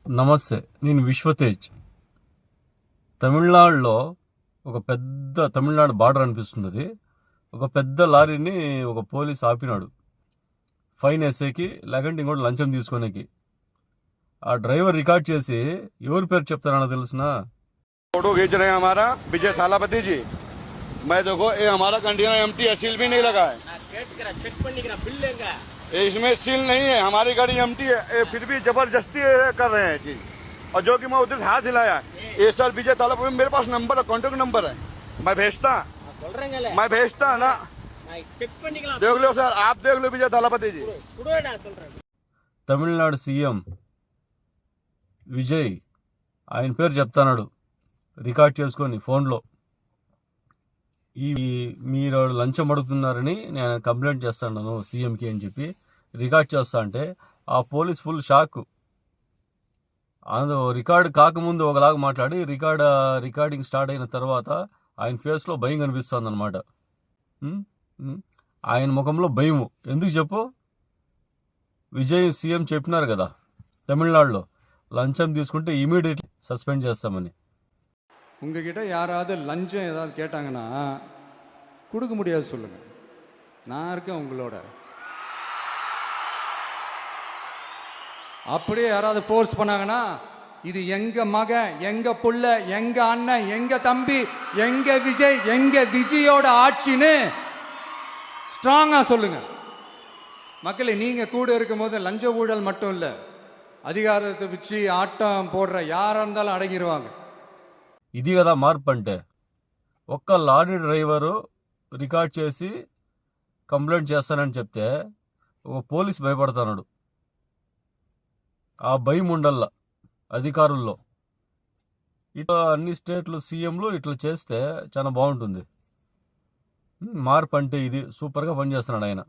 నమస్తే, నేను విశ్వతేజ్. తమిళనాడులో ఒక పెద్ద తమిళనాడు బార్డర్ అనిపిస్తుంది. అది ఒక పెద్ద లారీని ఒక పోలీస్ ఆపినాడు ఫైన్ వేసేకి, లేకంటే ఇంకోటి లంచం తీసుకునేకి. ఆ డ్రైవర్ రికార్డ్ చేసి ఎవరి పేరు చెప్తారో తెలుసునా? फोटो खींच रहे हैं हमारा विजय थालापति जी। मैं देखो ये हमारा कंटेनर एम्प्टी है, सील भी नहीं लगा है। इसमें सील नहीं है, हमारी गाड़ी एम्प्टी है, ये फिर भी जबरदस्ती कर रहे हैं चीज। और जो कि मैं उधर से हाथ हिलाया, ये सर विजय थालापति मेरे पास नंबर है, कॉन्टेक्ट नंबर है, मैं भेजता ना। देख लो सर, आप देख लो विजय थालापति जी। తమిళనాడు సీఎం విజయ్ ఆయన పేరు చెప్తాడు రికార్డ్ చేసుకొని ఫోన్లో. మీరు లంచం అడుగుతున్నారని నేను కంప్లైంట్ చేస్తాను సీఎంకి అని చెప్పి రికార్డ్ చేస్తా అంటే ఆ పోలీస్ ఫుల్ షాక్. రికార్డ్ కాకముందు ఒకలాగా మాట్లాడి రికార్డింగ్ స్టార్ట్ అయిన తర్వాత ఆయన ఫేస్లో భయం కనిపిస్తుంది అనమాట. ఆయన ముఖంలో భయము ఎందుకు చెప్పు? విజయ్ సీఎం చెప్పినారు కదా తమిళనాడులో లంచం తీసుకుంటే ఇమీడియట్లీ సస్పెండ్ చేస్తామని. உங்ககிட்ட யாராவது லஞ்சம் ஏதாவது கேட்டாங்கன்னா கொடுக்க முடியாது சொல்லுங்க, நான் இருக்கேன் உங்களோட. அப்படியே யாராவது ஃபோர்ஸ் பண்ணாங்கன்னா இது எங்க மகன், எங்க புள்ள, எங்க அண்ணன், எங்க தம்பி, எங்க விஜய், எங்க விஜயோட ஆட்சின்னு ஸ்ட்ராங்கா சொல்லுங்க. மக்களே, நீங்க கூட இருக்கும் போது லஞ்ச ஊழல் மட்டும் இல்ல, அதிகாரத்தை வச்சு ஆட்டம் போடுற யாரா இருந்தாலும் அடங்கிடுவாங்க. ఇది కదా మార్పు అంటే. ఒక్క లారీ డ్రైవరు రికార్డ్ చేసి కంప్లైంట్ చేస్తానని చెప్తే ఒక పోలీస్ భయపడుతున్నాడు. ఆ భయం ఉండల్లా అధికారుల్లో. ఇట్లా అన్ని స్టేట్లు సీఎంలు ఇట్లా చేస్తే చాలా బాగుంటుంది. మార్పు అంటే ఇది. సూపర్గా పనిచేస్తున్నాడు ఆయన.